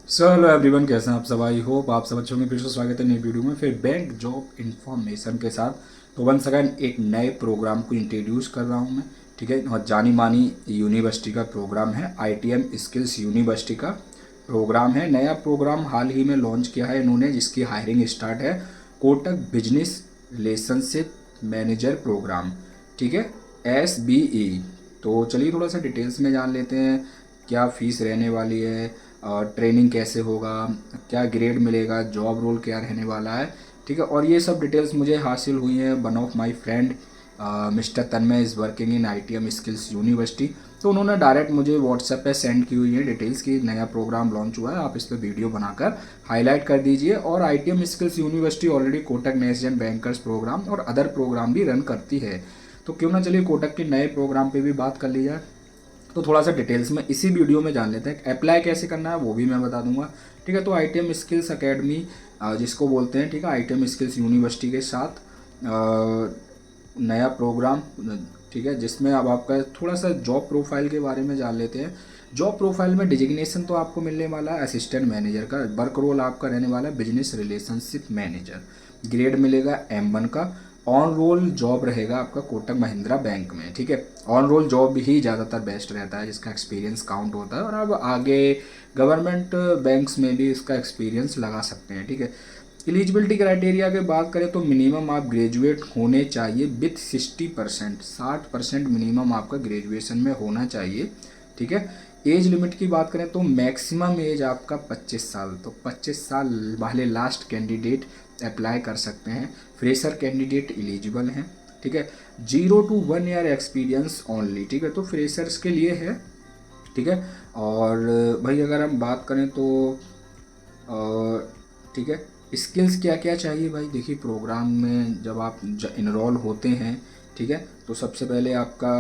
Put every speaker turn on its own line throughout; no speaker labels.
So hello everyone, कैसे हैं आप सब। आई होप आप सब अच्छे होंगे। फिर से स्वागत है नई वीडियो में, फिर बैंक जॉब इन्फॉर्मेशन के साथ। तो वंस अगेन एक नए प्रोग्राम को इंट्रोड्यूस कर रहा हूं मैं, ठीक है। और जानी मानी यूनिवर्सिटी का प्रोग्राम है, आईटीएम स्किल्स यूनिवर्सिटी का प्रोग्राम है। नया प्रोग्राम हाल ही में लॉन्च किया है इन्होंने, जिसकी हायरिंग स्टार्ट है। Kotak business relationship manager programme, ठीक है, SBE। तो चलिए थोड़ा सा डिटेल्स में जान लेते हैं क्या फ़ीस रहने वाली है, ट्रेनिंग कैसे होगा, क्या ग्रेड मिलेगा, जॉब रोल क्या रहने वाला है, ठीक है। और ये सब डिटेल्स मुझे हासिल हुई हैं one of my friend mister Tanmay is working in ITM skills university. तो उन्होंने डायरेक्ट मुझे व्हाट्सएप पे सेंड की हुई है डिटेल्स की नया प्रोग्राम लॉन्च हुआ है, आप इस पर वीडियो बनाकर हाईलाइट कर दीजिए। और ITM skills university already Kotak next gen bankers program और अदर प्रोग्राम भी रन करती है। तो क्यों ना चलिए कोटक के नए प्रोग्राम पे भी बात कर ली जाए। तो थोड़ा सा डिटेल्स में इसी वीडियो में जान लेते हैं। अप्लाई कैसे करना है वो भी मैं बता दूंगा, ठीक है। तो आईटीएम स्किल्स एकेडमी जिसको बोलते हैं, ठीक है, आईटीएम स्किल्स यूनिवर्सिटी के साथ नया प्रोग्राम, ठीक है, जिसमें अब आपका थोड़ा सा जॉब प्रोफाइल के बारे में जान लेते हैं। जॉब प्रोफाइल में डिजिग्नेशन तो आपको मिलने वाला है असिस्टेंट मैनेजर का। वर्क रोल आपका रहने वाला है बिजनेस रिलेशनशिप मैनेजर। ग्रेड मिलेगा M1 का। ऑन रोल जॉब रहेगा आपका कोटक महिंद्रा बैंक में, ठीक है। ऑन रोल जॉब ही ज़्यादातर बेस्ट रहता है, जिसका एक्सपीरियंस काउंट होता है। और अब आगे गवर्नमेंट बैंक्स में भी इसका एक्सपीरियंस लगा सकते हैं, ठीक है। एलिजिबिलिटी क्राइटेरिया की बात करें तो मिनिमम आप ग्रेजुएट होने चाहिए विथ 60%, 60% मिनिमम आपका ग्रेजुएशन में होना चाहिए, ठीक है। एज लिमिट की बात करें तो मैक्सिमम एज आपका 25 साल, तो 25 साल वाले लास्ट कैंडिडेट अप्लाई कर सकते हैं। फ्रेशर कैंडिडेट एलिजिबल हैं, ठीक है। 0 to 1 ईयर एक्सपीरियंस ओनली, ठीक है, तो फ्रेशर्स के लिए है, ठीक है। और भाई अगर हम बात करें तो ठीक है, स्किल्स क्या क्या चाहिए भाई। देखिए प्रोग्राम में जब आप इनरोल होते हैं, ठीक है, तो सबसे पहले आपका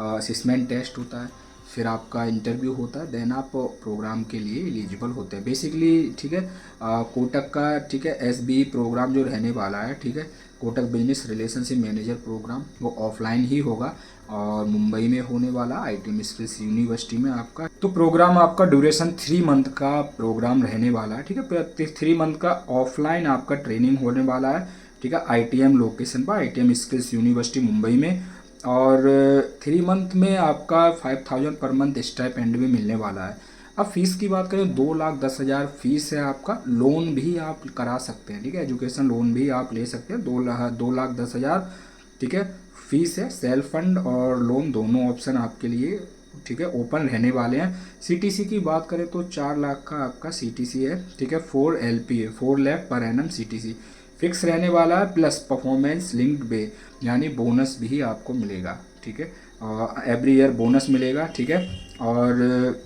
असिसमेंट टेस्ट होता है, फिर आपका इंटरव्यू होता है, देन आप प्रोग्राम के लिए एलिजिबल होते हैं बेसिकली, ठीक है। कोटक का, ठीक है, SBE प्रोग्राम जो रहने वाला है, ठीक है, Kotak business relationship manager programme, वो ऑफलाइन ही होगा और मुंबई में होने वाला आईटीएम स्किल्स यूनिवर्सिटी में आपका। तो प्रोग्राम आपका ड्यूरेशन 3 मंथ का प्रोग्राम रहने वाला है, ठीक है। 3 मंथ का ऑफलाइन आपका ट्रेनिंग होने वाला है, ठीक है, आईटीएम लोकेशन पर, आईटीएम स्किल्स यूनिवर्सिटी मुंबई में। और 3 मंथ में आपका 5000 पर मंथ स्टाइपेंड भी मिलने वाला है। अब फीस की बात करें 2,10,000 फीस है आपका। लोन भी आप करा सकते हैं, ठीक है, एजुकेशन लोन भी आप ले सकते हैं। 2,10,000, ठीक है, फीस है। सेल्फ फंड और लोन दोनों ऑप्शन आपके लिए, ठीक है, ओपन रहने वाले हैं। सीटीसी की बात करें तो 4 लाख का आपका सीटीसी है, ठीक है। 4 LP है, 4 lakh per annum CTC fix रहने वाला है। प्लस परफॉर्मेंस लिंक्ड पे यानी बोनस भी आपको मिलेगा, ठीक है, एवरी ईयर बोनस मिलेगा, ठीक है। और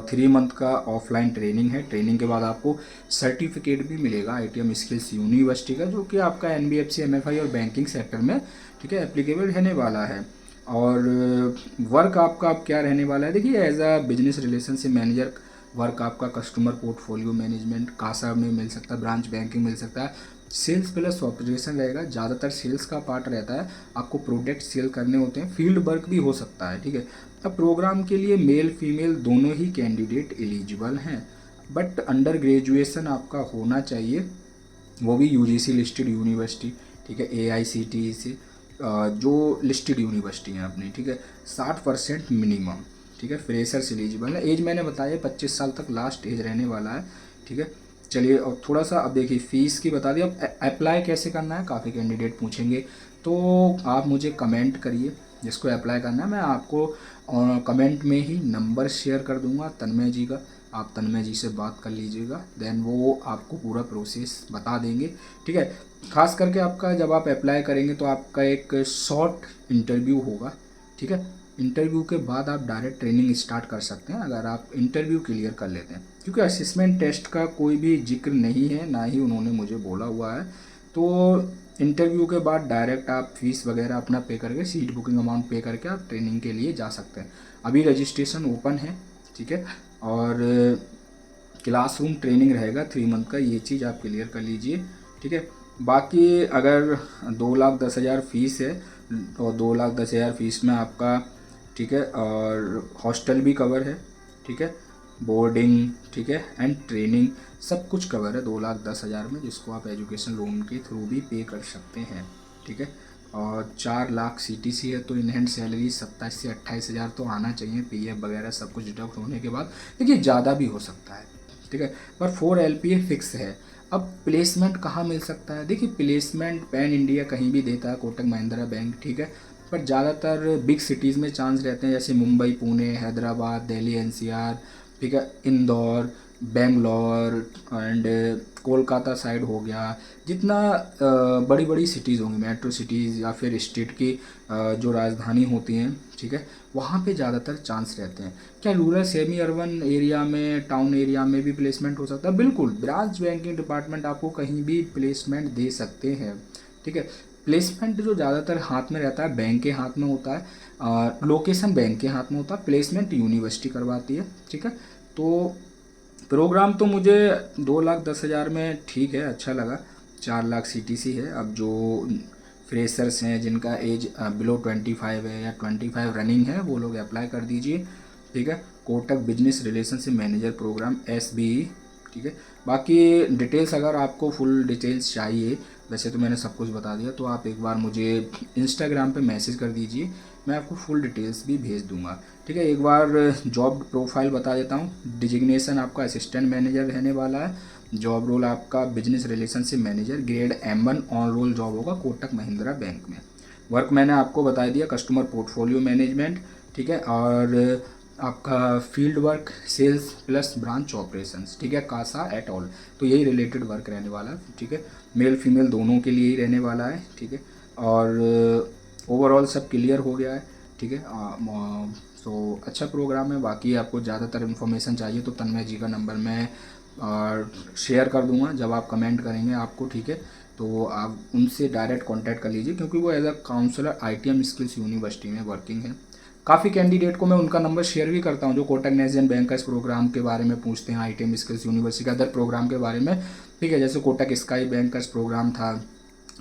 3 मंथ का ऑफलाइन ट्रेनिंग है। ट्रेनिंग के बाद आपको सर्टिफिकेट भी मिलेगा आईटीएम स्किल्स यूनिवर्सिटी का, जो कि आपका NBFC MFI और बैंकिंग सेक्टर में, ठीक है, एप्लीकेबल रहने वाला है। और वर्क आपका अब क्या रहने वाला है, देखिए as a business relationship manager work आपका कस्टमर पोर्टफोलियो मैनेजमेंट कासा में मिल सकता है, ब्रांच बैंकिंग मिल सकता है। सेल्स प्लस ऑपरेशन रहेगा, ज़्यादातर सेल्स का पार्ट रहता है, आपको प्रोडक्ट सेल करने होते हैं। फील्ड वर्क भी हो सकता है, ठीक है। अब प्रोग्राम के लिए मेल फीमेल दोनों ही कैंडिडेट एलिजिबल हैं, बट अंडर ग्रेजुएशन आपका होना चाहिए, वो भी UGC लिस्टेड यूनिवर्सिटी, ठीक है, AICTE से जो लिस्टेड यूनिवर्सिटी हैं अपनी, ठीक है। 60% मिनिमम, ठीक है, फ्रेशर्स एलिजिबल है। एज मैंने बताया 25 साल तक लास्ट एज रहने वाला है, ठीक है। चलिए और थोड़ा सा अब देखिए फ़ीस की बता दी। अब अप्लाई कैसे करना है, काफ़ी कैंडिडेट पूछेंगे, तो आप मुझे कमेंट करिए जिसको अप्लाई करना है। मैं आपको कमेंट में ही नंबर शेयर कर दूंगा तन्मय जी का, आप तन्मय जी से बात कर लीजिएगा, देन वो आपको पूरा प्रोसेस बता देंगे, ठीक है। खास करके आपका जब आप अप्लाई करेंगे तो आपका एक शॉर्ट इंटरव्यू होगा, ठीक है। इंटरव्यू के बाद आप डायरेक्ट ट्रेनिंग स्टार्ट कर सकते हैं अगर आप इंटरव्यू क्लियर कर लेते हैं, क्योंकि असेसमेंट टेस्ट का कोई भी जिक्र नहीं है, ना ही उन्होंने मुझे बोला हुआ है। तो इंटरव्यू के बाद डायरेक्ट आप फीस वगैरह अपना पे करके, सीट बुकिंग अमाउंट पे करके आप ट्रेनिंग के लिए जा सकते हैं। अभी रजिस्ट्रेशन ओपन है, ठीक है। और क्लासरूम ट्रेनिंग रहेगा 3 मंथ का, ये चीज़ आप क्लियर कर लीजिए, ठीक है। बाकी अगर 2,10,000 फीस है तो 2,10,000 फीस में आपका, ठीक है, और हॉस्टल भी कवर है, ठीक है। बोर्डिंग, ठीक है, एंड ट्रेनिंग सब कुछ कवर है 2,10,000 में, जिसको आप एजुकेशन लोन के थ्रू भी पे कर सकते हैं, ठीक है। और 4 लाख CTC है, तो इन हैंड सैलरी 27 से 28,000 तो आना चाहिए, PF वगैरह सब कुछ डिडक्ट होने के बाद। देखिए ज़्यादा भी हो सकता है, ठीक है, पर 4 LPA फिक्स है। अब प्लेसमेंट कहाँ मिल सकता है? देखिए प्लेसमेंट पैन इंडिया कहीं भी देता है कोटक महिंद्रा बैंक, ठीक है, पर ज़्यादातर बिग सिटीज़ में चांस रहते हैं, जैसे मुंबई, पुणे, हैदराबाद, दिल्ली NCR, ठीक है, इंदौर, बेंगलोर एंड कोलकाता साइड हो गया। जितना बड़ी बड़ी सिटीज़ होंगी, मेट्रो सिटीज़ या फिर स्टेट की जो राजधानी होती हैं, ठीक है, वहाँ पे ज़्यादातर चांस रहते हैं। क्या रूरल सेमी अर्बन एरिया में, टाउन एरिया में भी प्लेसमेंट हो सकता है? बिल्कुल, ब्रांच बैंकिंग डिपार्टमेंट आपको कहीं भी प्लेसमेंट दे सकते हैं, ठीक है। प्लेसमेंट जो ज़्यादातर हाथ में रहता है बैंक के हाथ में होता है, लोकेशन बैंक के हाथ में होता है, प्लेसमेंट यूनिवर्सिटी करवाती है, ठीक है। तो प्रोग्राम तो मुझे 2,10,000 में ठीक है, अच्छा लगा। 4 लाख CTC है। अब जो फ्रेशर्स हैं जिनका एज बिलो 25 है या 25 रनिंग है, वो लोग अप्लाई कर दीजिए, ठीक है। Kotak business relationship manager program SBE, ठीक है। बाकी डिटेल्स अगर आपको फुल डिटेल्स चाहिए, वैसे तो मैंने सब कुछ बता दिया, तो आप एक बार मुझे इंस्टाग्राम पे मैसेज कर दीजिए, मैं आपको फुल डिटेल्स भी भेज दूंगा, ठीक है। एक बार जॉब प्रोफाइल बता देता हूँ। डिजिग्नेशन आपका असिस्टेंट मैनेजर रहने वाला है। जॉब रोल आपका business relationship manager, grade M1 on role job होगा कोटक महिंद्रा बैंक में। वर्क मैंने आपको बता दिया, कस्टमर पोर्टफोलियो मैनेजमेंट, ठीक है, और आपका field work, sales plus branch operations, ठीक है, कासा एट ऑल, तो यही रिलेटेड वर्क रहने वाला है, ठीक है। मेल फीमेल दोनों के लिए ही रहने वाला है, ठीक है। और ओवरऑल सब क्लियर हो गया है, ठीक है। तो अच्छा प्रोग्राम है। बाकी आपको ज़्यादातर इन्फॉर्मेशन चाहिए तो तन्मय जी का नंबर मैं शेयर कर दूंगा जब आप कमेंट करेंगे आपको, ठीक है। तो आप उनसे डायरेक्ट कांटेक्ट कर लीजिए, क्योंकि वो as a counsellor ITM skills university में वर्किंग है। काफ़ी कैंडिडेट को मैं उनका नंबर शेयर भी करता हूँ जो कोटक नेशनल बैंक का इस प्रोग्राम के बारे में पूछते हैं, ITM स्किल्स यूनिवर्सिटी का अदर प्रोग्राम के बारे में, ठीक है। जैसे कोटक स्काई बैंक का इस प्रोग्राम था,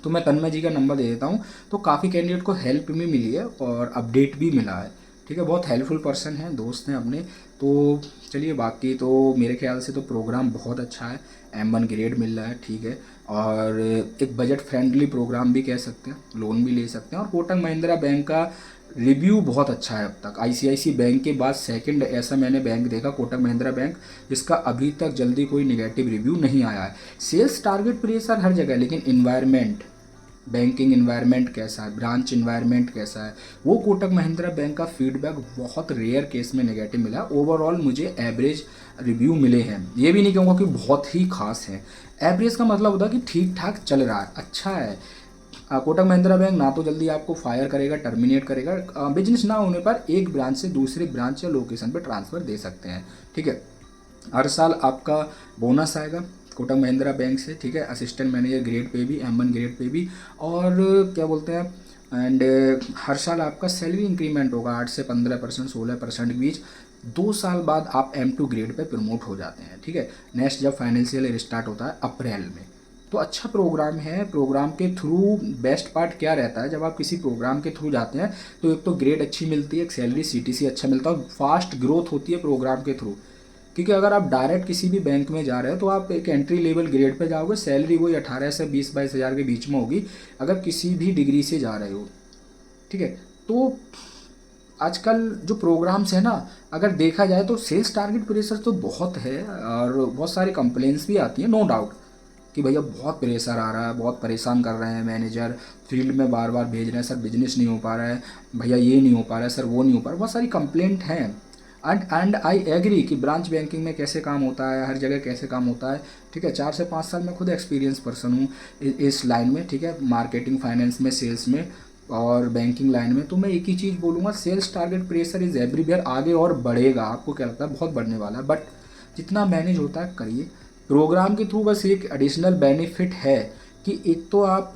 तो मैं तन्मय जी का नंबर दे देता हूँ। तो काफ़ी कैंडिडेट को हेल्प भी मिली है और अपडेट भी मिला है, ठीक है। बहुत हेल्पफुल पर्सन है, दोस्त हैं अपने। तो चलिए, बाकी तो मेरे ख्याल से तो प्रोग्राम बहुत अच्छा है, M1 ग्रेड मिल रहा है, ठीक है। और एक बजट फ्रेंडली प्रोग्राम भी कह सकते हैं, लोन भी ले सकते हैं। और कोटक महिंद्रा बैंक का रिव्यू बहुत अच्छा है अब तक। ICICI बैंक के बाद सेकंड ऐसा मैंने बैंक देखा, कोटक महिंद्रा बैंक, जिसका अभी तक जल्दी कोई निगेटिव रिव्यू नहीं आया है। सेल्स टारगेट प्रेशर हर जगह, लेकिन इन्वायरमेंट, बैंकिंग इन्वायरमेंट कैसा है, ब्रांच इन्वायरमेंट कैसा है, वो कोटक महिंद्रा बैंक का फीडबैक बहुत रेयर केस में नेगेटिव मिला। ओवरऑल मुझे एवरेज रिव्यू मिले हैं, ये भी नहीं कहूँगा कि बहुत ही खास है। एवरेज का मतलब होता है कि ठीक ठाक चल रहा है, अच्छा है। कोटक महिंद्रा बैंक ना तो जल्दी आपको फायर करेगा, टर्मिनेट करेगा, बिजनेस ना होने पर एक ब्रांच से दूसरे ब्रांच या लोकेशन पर ट्रांसफ़र दे सकते हैं, ठीक है। हर साल आपका बोनस आएगा कोटक महिंद्रा बैंक से, ठीक है। असिस्टेंट मैनेजर ग्रेड पे भी, M1 ग्रेड पे भी, और क्या बोलते हैं, एंड हर साल आपका सैलरी इंक्रीमेंट होगा 8 से 15%, 16% के बीच। 2 साल बाद आप M2 ग्रेड पे प्रमोट हो जाते हैं, ठीक है। नेक्स्ट जब फाइनेंशियल ईयर स्टार्ट होता है अप्रैल में। तो अच्छा प्रोग्राम है। प्रोग्राम के थ्रू बेस्ट पार्ट क्या रहता है, जब आप किसी प्रोग्राम के थ्रू जाते हैं तो एक तो ग्रेड अच्छी मिलती है, एक सैलरी CTC अच्छा मिलता है, और फास्ट ग्रोथ होती है प्रोग्राम के थ्रू। क्योंकि अगर आप डायरेक्ट किसी भी बैंक में जा रहे हो तो आप एक एंट्री लेवल ग्रेड पे जाओगे, सैलरी वही 18 से 20-22 हज़ार के बीच में होगी अगर किसी भी डिग्री से जा रहे हो, ठीक है। तो आजकल जो प्रोग्राम्स है ना, अगर देखा जाए तो सेल्स टारगेट प्रेशर तो बहुत है, और बहुत सारी कंप्लेंट्स भी आती हैं, नो डाउट, कि भैया बहुत प्रेशर आ रहा है, बहुत परेशान कर रहे हैं मैनेजर, फील्ड में बार बार भेज रहे हैं, सर बिजनेस नहीं हो पा रहा है, भैया ये नहीं हो पा रहा है, सर वो नहीं हो पा रहा है, बहुत सारी कंप्लेंट हैं। एंड आई एग्री कि ब्रांच बैंकिंग में कैसे काम होता है, हर जगह कैसे काम होता है, ठीक है। 4 से 5 साल मैं खुद एक्सपीरियंस पर्सन हूँ इस लाइन में, ठीक है, मार्केटिंग, फाइनेंस में, सेल्स में और बैंकिंग लाइन में। तो मैं एक ही चीज़ बोलूँगा, sales target pressure is everywhere, आगे और बढ़ेगा। आपको क्या लगता है? बहुत बढ़ने वाला है, बट जितना मैनेज होता है करिए। प्रोग्राम के थ्रू बस एक एडिशनल बेनिफिट है कि एक तो आप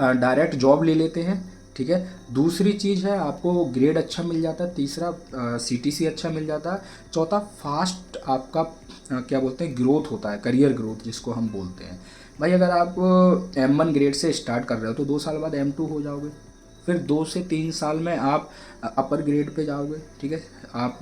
डायरेक्ट जॉब ले लेते हैं, ठीक है। दूसरी चीज़ है आपको ग्रेड अच्छा मिल जाता है, तीसरा CTC अच्छा मिल जाता है, चौथा फास्ट आपका क्या बोलते हैं, ग्रोथ होता है, करियर ग्रोथ जिसको हम बोलते हैं। भाई अगर आप M1 ग्रेड से स्टार्ट कर रहे हो तो 2 साल बाद M2 हो जाओगे, फिर 2 से 3 साल में आप अपर ग्रेड पे जाओगे, ठीक है। आप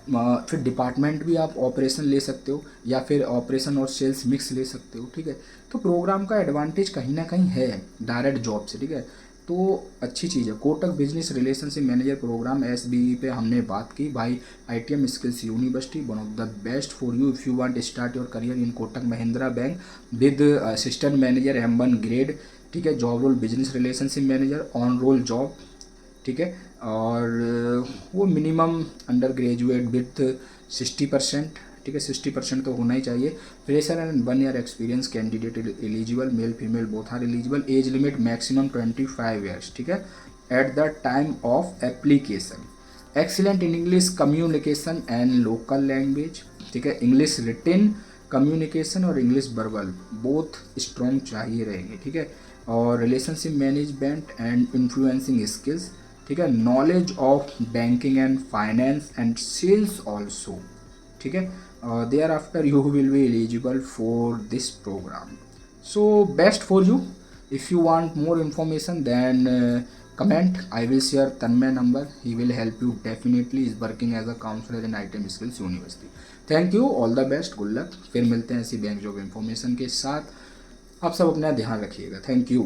फिर डिपार्टमेंट भी आप ऑपरेशन ले सकते हो या फिर ऑपरेशन और सेल्स मिक्स ले सकते हो, ठीक है। तो प्रोग्राम का एडवांटेज कहीं ना कहीं है डायरेक्ट जॉब से, ठीक है। तो अच्छी चीज़ है। Kotak business relationship manager program SBE पे हमने बात की भाई। ITM skills university one of the best for you if you want start your career in Kotak Mahindra bank with assistant manager M1 grade, ठीक है। Job role business relationship manager, on role job, ठीक है। और वो मिनिमम अंडर ग्रेजुएट विथ 60%, ठीक है। 60% तो होना ही चाहिए। Fresher and 1 year experience candidate eligible, male female both are eligible. Age limit maximum 25 years, ठीक है, at the time of application. Excellent in English communication and local language, ठीक है। इंग्लिश रिटन कम्युनिकेशन और इंग्लिश वर्बल बोथ स्ट्रॉन्ग चाहिए रहेंगे, ठीक है। और relationship management and influencing skills, ठीक है। Knowledge of banking and finance and sales also, ठीक है। Thereafter you will be eligible for this program. So best for you. If you want more information then comment. I will share Tanmay number. He will help you definitely. Is working as a counselor in ITM Skills University. Thank you, all the best, good luck. फिर मिलते हैं ऐसी bank job information के साथ। आप सब अपना ध्यान रखिएगा। Thank you.